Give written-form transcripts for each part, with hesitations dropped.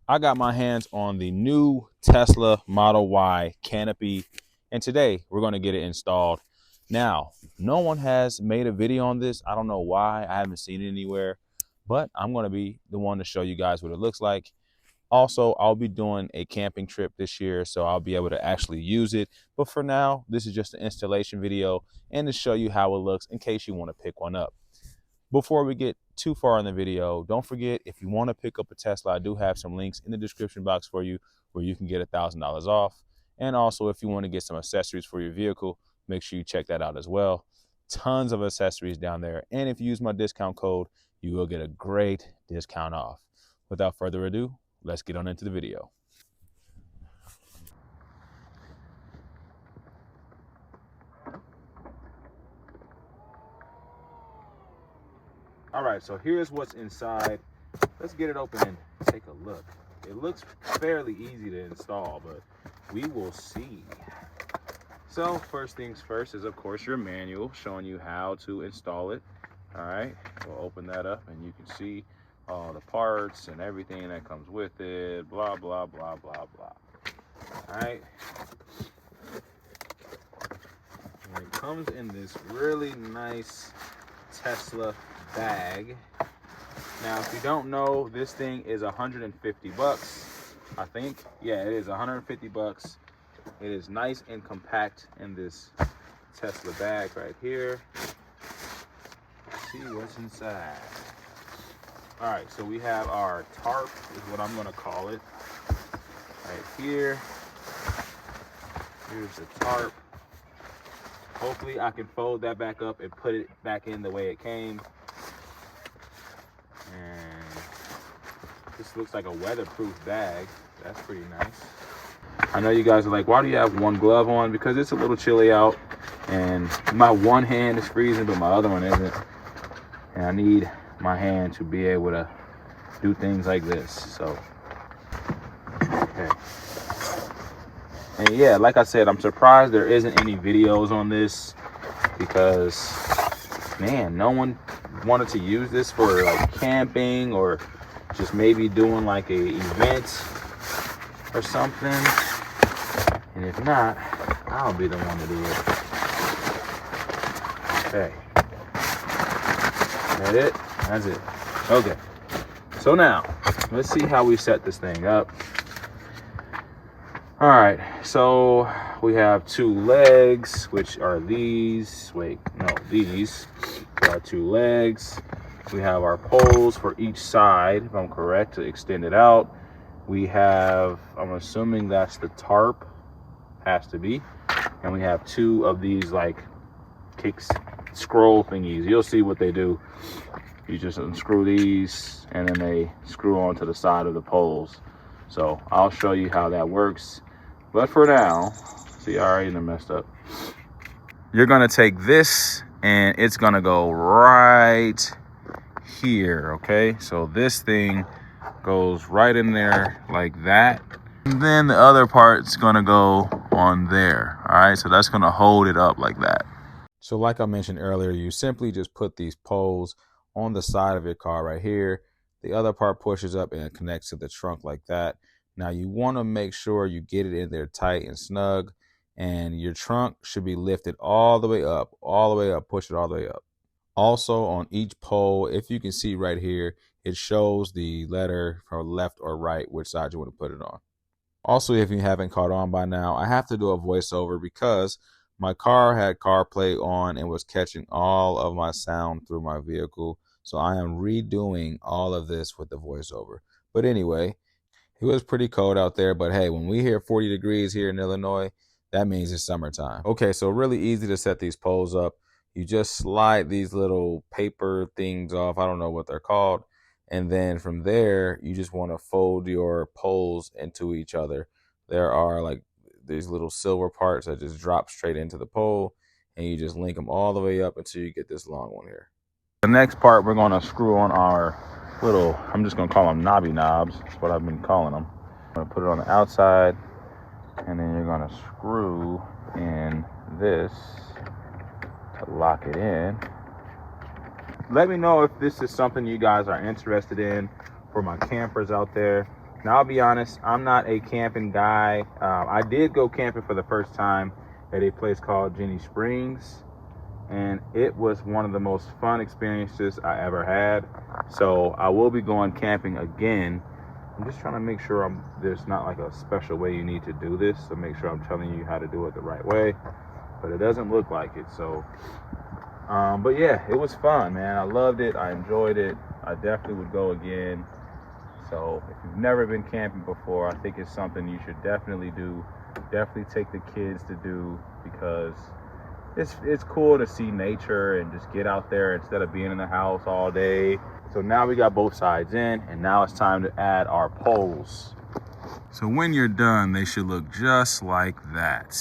I got my hands on the new Tesla Model Y Canopy, and today we're going to get it installed. Now, no one has made a video on this. I don't know why. I haven't seen it anywhere, but I'm going to be the one to show you guys what it looks like. Also, I'll be doing a camping trip this year, so I'll be able to actually use it. But for now, this is just an installation video and to show you how it looks in case you want to pick one up. Before we get too far in the video, don't forget, if you want to pick up a Tesla, I do have some links in the description box for you where you can get $1,000 off. And also, if you want to get some accessories for your vehicle, make sure you check that out as well. Tons of accessories down there. And if you use my discount code, you will get a great discount off. Without further ado, let's get on into the video. All right, so here's what's inside. Let's get it open and take a look. It looks fairly easy to install, but we will see. So first things first is, of course, your manual showing you how to install it. All right, we'll open that up and you can see all the parts and everything that comes with it, blah, blah, blah, blah, blah. All right. And it comes in this really nice Tesla bag. Now, if you don't know, this thing is 150 bucks, I think. Yeah, it is 150 bucks. It is nice and compact in this Tesla bag right here. Let's see what's inside. All right, so we have our tarp, is what I'm gonna call it, right here. Here's the tarp. Hopefully I can fold that back up and put it back in the way it came. And this looks like a weatherproof bag. That's pretty nice. I know you guys are like, why do you have one glove on? Because it's a little chilly out and my one hand is freezing, but my other one isn't. And I need my hand to be able to do things like this. So, okay. And yeah, like I said, I'm surprised there isn't any videos on this because, man, no one wanted to use this for like camping or just maybe doing like a event or something. And if not, I'll be the one to do it. Okay. That it? That's it. Okay. So now, let's see how we set this thing up. All right, so we have two legs, which are these. Wait, no, these. We have two legs. We have our poles for each side, if I'm correct, to extend it out. We have, I'm assuming that's the tarp, has to be. And we have two of these like scroll thingies. You'll see what they do. You just unscrew these and then they screw onto the side of the poles. So I'll show you how that works. But for now, see, I already messed up. You're gonna take this and it's gonna go right here, okay? So this thing goes right in there like that. And then the other part's gonna go on there, all right? So that's gonna hold it up like that. So like I mentioned earlier, you simply just put these poles on the side of your car right here. The other part pushes up and it connects to the trunk like that. Now you want to make sure you get it in there tight and snug, and your trunk should be lifted all the way up, push it all the way up. Also on each pole, if you can see right here, it shows the letter from left or right, which side you want to put it on. Also, if you haven't caught on by now, I have to do a voiceover because my car had CarPlay on and was catching all of my sound through my vehicle. So I am redoing all of this with the voiceover. But anyway, it was pretty cold out there, but hey, when we hear 40 degrees here in Illinois, that means it's summertime. Okay, so really easy to set these poles up. You just slide these little paper things off. I don't know what they're called. And then from there, you just want to fold your poles into each other. There are like these little silver parts that just drop straight into the pole, and you just link them all the way up until you get this long one here. The next part, we're going to screw on our little, I'm just going to call them knobby knobs. That's what I've been calling them. I'm going to put it on the outside, and then you're going to screw in this to lock it in. Let me know if this is something you guys are interested in for my campers out there. Now, I'll be honest, I'm not a camping guy. I did go camping for the first time at a place called Jenny Springs, and it was one of the most fun experiences I ever had. So I will be going camping again. I'm just trying to make sure there's not like a special way you need to do this, so make sure I'm telling you how to do it the right way, but it doesn't look like it. So but yeah, it was fun, man. I loved it. I enjoyed it. I definitely would go again. So if you've never been camping before, I think it's something you should definitely do. Definitely take the kids to do, because it's cool to see nature and just get out there instead of being in the house all day. So now we got both sides in, and now it's time to add our poles. So when you're done, they should look just like that.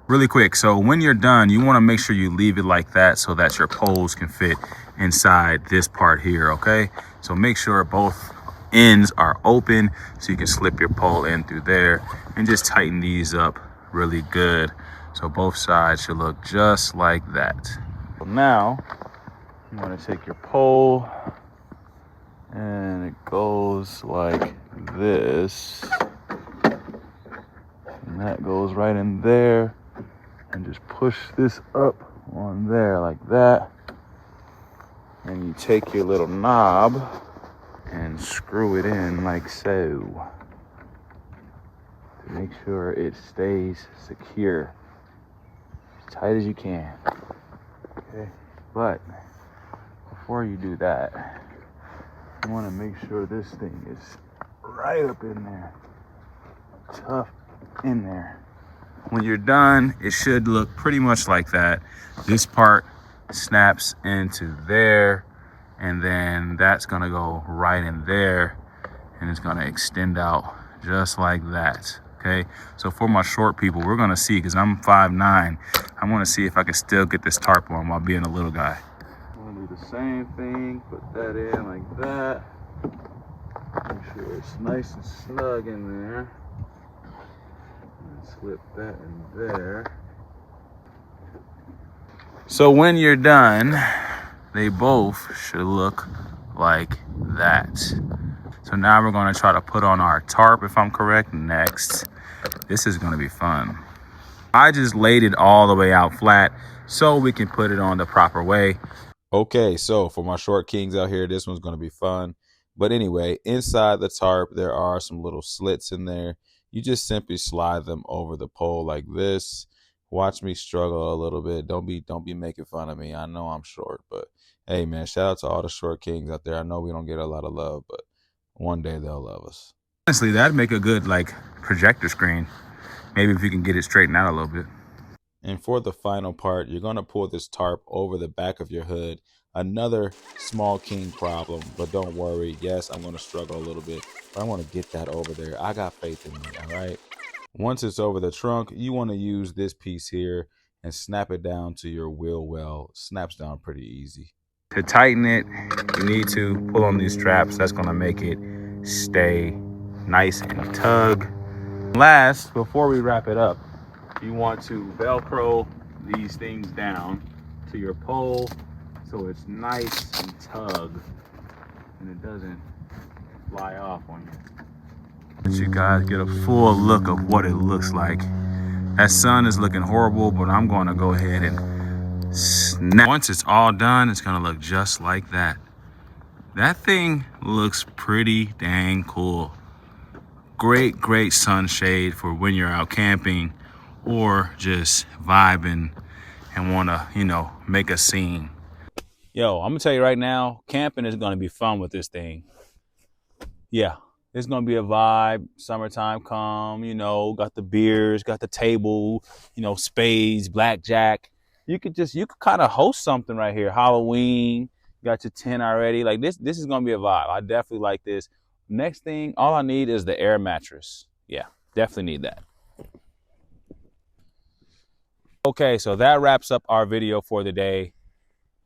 Really quick, so when you're done, you want to make sure you leave it like that so that your poles can fit inside this part here, okay? So make sure both ends are open so you can slip your pole in through there, and just tighten these up really good so both sides should look just like that. So now you want to take your pole, and it goes like this, and that goes right in there, and just push this up on there like that, and you take your little knob and screw it in like so to make sure it stays secure as tight as you can. Okay, but before you do that, you want to make sure this thing is right up in there, tough in there. When you're done, it should look pretty much like that. This part snaps into there, and then that's gonna go right in there, and it's gonna extend out just like that. Okay, so for my short people, we're gonna see, because I'm 5'9", I want to see if I can still get this tarp on while being a little guy. I'm gonna do the same thing, put that in like that, make sure it's nice and snug in there. Slip that in there. So when you're done, they both should look like that. So now we're going to try to put on our tarp, if I'm correct, next. This is going to be fun. I just laid it all the way out flat so we can put it on the proper way. Okay, so for my short kings out here, this one's going to be fun. But anyway, inside the tarp, there are some little slits in there. You just simply slide them over the pole like this. Watch me struggle a little bit. Don't be making fun of me. I know I'm short, but hey, man, shout out to all the short kings out there. I know we don't get a lot of love, but one day they'll love us. Honestly, that'd make a good like projector screen. Maybe if you can get it straightened out a little bit. And for the final part, you're going to pull this tarp over the back of your hood. Another small king problem, but don't worry. Yes, I'm going to struggle a little bit, but I want to get that over there. I got faith in me, all right? Once it's over the trunk, you want to use this piece here and snap it down to your wheel well. Snaps down pretty easy. To tighten it, you need to pull on these straps. That's going to make it stay nice and tug. Last, before we wrap it up, you want to Velcro these things down to your pole so it's nice and tug and it doesn't fly off on you. Let you guys get a full look of what it looks like. That sun is looking horrible, but I'm going to go ahead and snap. Once it's all done, it's going to look just like that. That thing looks pretty dang cool. Great sunshade for when you're out camping or just vibing and want to, you know, make a scene. Yo, I'm gonna tell you right now, camping is gonna be fun with this thing. Yeah, it's gonna be a vibe. Summertime come, you know, got the beers, got the table, you know, spades, blackjack. You could kind of host something right here. Halloween, you got your tent already. Like this is gonna be a vibe. I definitely like this. Next thing, all I need is the air mattress. Yeah, definitely need that. Okay, so that wraps up our video for the day.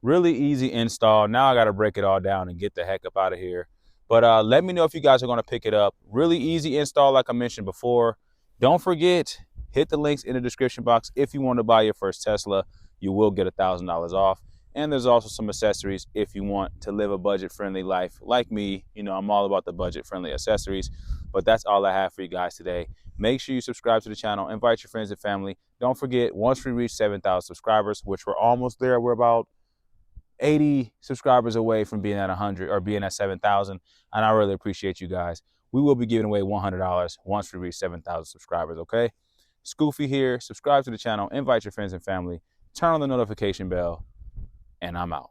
Really easy install. Now I got to break it all down and get the heck up out of here. But let me know if you guys are going to pick it up. Really easy install, like I mentioned before. Don't forget, hit the links in the description box. If you want to buy your first Tesla, you will get $1,000 off. And there's also some accessories if you want to live a budget-friendly life like me. You know, I'm all about the budget-friendly accessories. But that's all I have for you guys today. Make sure you subscribe to the channel, invite your friends and family. Don't forget, once we reach 7,000 subscribers, which we're almost there, we're about 80 subscribers away from being at 100 or being at 7,000. And I really appreciate you guys. We will be giving away $100 once we reach 7,000 subscribers, okay? Scoofy here. Subscribe to the channel, invite your friends and family, turn on the notification bell, and I'm out.